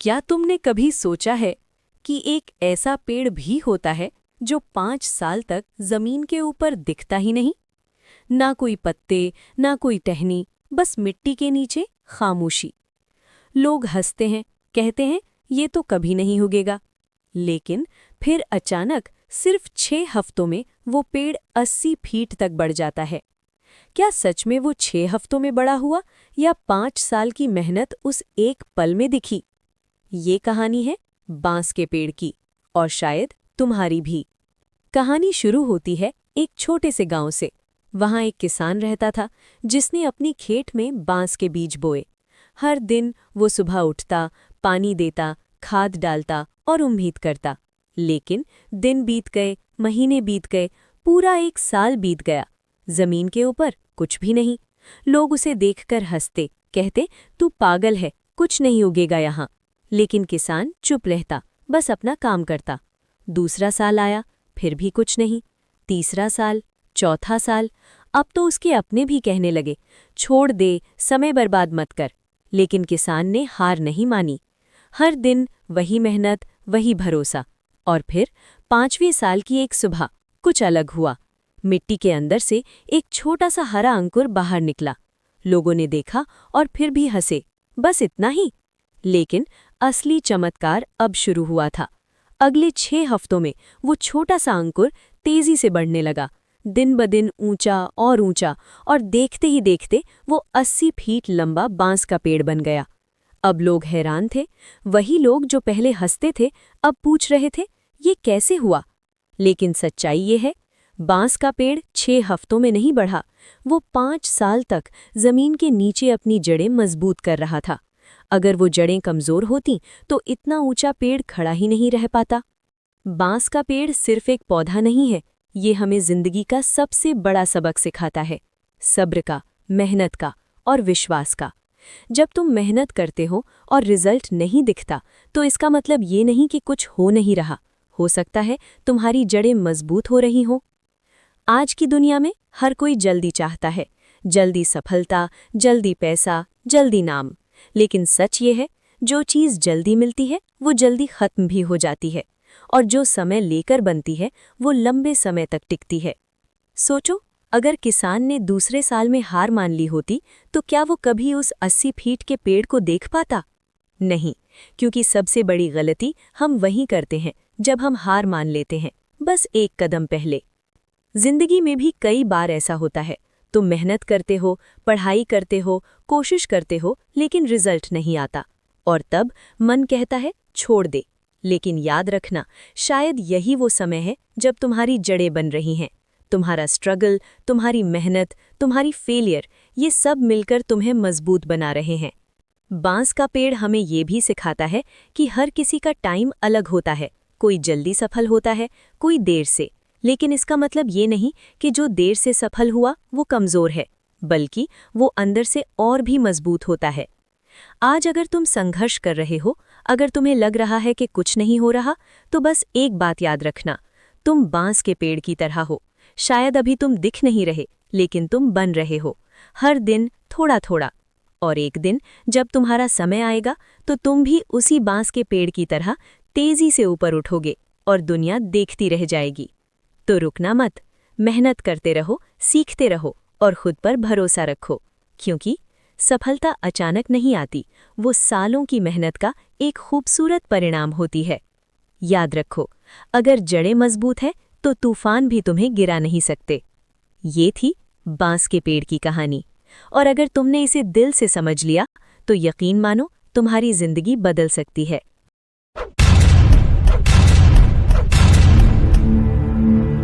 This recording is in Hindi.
क्या तुमने कभी सोचा है कि एक ऐसा पेड़ भी होता है जो 5 साल तक जमीन के ऊपर दिखता ही नहीं? ना कोई पत्ते, ना कोई टहनी, बस मिट्टी के नीचे खामोशी। लोग हंसते हैं, कहते हैं ये तो कभी नहीं उगेगा। लेकिन फिर अचानक सिर्फ 6 हफ्तों में वो पेड़ 80 फीट तक बढ़ जाता है। क्या सच में वो 6 हफ्तों में बड़ा हुआ या 5 साल की मेहनत उस एक पल में दिखी? ये कहानी है बांस के पेड़ की, और शायद तुम्हारी भी। कहानी शुरू होती है एक छोटे से गांव से। वहां एक किसान रहता था जिसने अपनी खेत में बांस के बीज बोए। हर दिन वो सुबह उठता, पानी देता, खाद डालता और उम्मीद करता। लेकिन दिन बीत गए, महीने बीत गए, पूरा 1 साल बीत गया। जमीन के ऊपर कुछ भी नहीं। लोग उसे देखकर हंसते, कहते तू पागल है, कुछ नहीं उगेगा यहाँ। लेकिन किसान चुप रहता, बस अपना काम करता। दूसरा साल आया, फिर भी कुछ नहीं। तीसरा साल, चौथा साल, अब तो उसके अपने भी कहने लगे, छोड़ दे, समय बर्बाद मत कर। लेकिन किसान ने हार नहीं मानी। हर दिन वही मेहनत, वही भरोसा। और फिर 5वें साल की एक सुबह कुछ अलग हुआ। मिट्टी के अंदर से एक छोटा सा हरा अंकुर बाहर निकला। लोगों ने देखा और फिर भी हंसे, बस इतना ही। लेकिन असली चमत्कार अब शुरू हुआ था। अगले 6 हफ्तों में वो छोटा सा अंकुर तेजी से बढ़ने लगा, दिन ब दिन ऊंचा और ऊंचा, और देखते ही देखते वो 80 फीट लंबा बांस का पेड़ बन गया। अब लोग हैरान थे। वही लोग जो पहले हंसते थे अब पूछ रहे थे ये कैसे हुआ। लेकिन सच्चाई ये है, बांस का पेड़ 6 हफ्तों में नहीं बढ़ा, वो 5 साल तक जमीन के नीचे अपनी जड़ें मजबूत कर रहा था। अगर वो जड़ें कमजोर होती तो इतना ऊंचा पेड़ खड़ा ही नहीं रह पाता। बांस का पेड़ सिर्फ एक पौधा नहीं है, ये हमें जिंदगी का सबसे बड़ा सबक सिखाता है, सब्र का, मेहनत का और विश्वास का। जब तुम मेहनत करते हो और रिजल्ट नहीं दिखता तो इसका मतलब ये नहीं कि कुछ हो नहीं रहा। हो सकता है तुम्हारी जड़ें मजबूत हो रही हों। आज की दुनिया में हर कोई जल्दी चाहता है, जल्दी सफलता, जल्दी पैसा, जल्दी नाम। लेकिन सच ये है, जो चीज़ जल्दी मिलती है वो जल्दी खत्म भी हो जाती है, और जो समय लेकर बनती है वो लंबे समय तक टिकती है। सोचो, अगर किसान ने दूसरे साल में हार मान ली होती तो क्या वो कभी उस 80 फीट के पेड़ को देख पाता? नहीं, क्योंकि सबसे बड़ी गलती हम वहीं करते हैं जब हम हार मान लेते हैं, बस एक कदम पहले। जिंदगी में भी कई बार ऐसा होता है, तुम मेहनत करते हो, पढ़ाई करते हो, कोशिश करते हो, लेकिन रिजल्ट नहीं आता, और तब मन कहता है छोड़ दे। लेकिन याद रखना, शायद यही वो समय है जब तुम्हारी जड़ें बन रही हैं। तुम्हारा स्ट्रगल, तुम्हारी मेहनत, तुम्हारी फेलियर, ये सब मिलकर तुम्हें मजबूत बना रहे हैं। बांस का पेड़ हमें ये भी सिखाता है कि हर किसी का टाइम अलग होता है। कोई जल्दी सफल होता है, कोई देर से। लेकिन इसका मतलब ये नहीं कि जो देर से सफल हुआ वो कमज़ोर है, बल्कि वो अंदर से और भी मजबूत होता है। आज अगर तुम संघर्ष कर रहे हो, अगर तुम्हें लग रहा है कि कुछ नहीं हो रहा, तो बस एक बात याद रखना, तुम बांस के पेड़ की तरह हो। शायद अभी तुम दिख नहीं रहे, लेकिन तुम बन रहे हो, हर दिन थोड़ा थोड़ा। और एक दिन जब तुम्हारा समय आएगा तो तुम भी उसी बांस के पेड़ की तरह तेजी से ऊपर उठोगे, और दुनिया देखती रह जाएगी। तो रुकना मत, मेहनत करते रहो, सीखते रहो, और खुद पर भरोसा रखो, क्योंकि सफलता अचानक नहीं आती, वो सालों की मेहनत का एक खूबसूरत परिणाम होती है। याद रखो, अगर जड़ें मजबूत हैं तो तूफान भी तुम्हें गिरा नहीं सकते। ये थी बांस के पेड़ की कहानी, और अगर तुमने इसे दिल से समझ लिया तो यकीन मानो तुम्हारी जिंदगी बदल सकती है।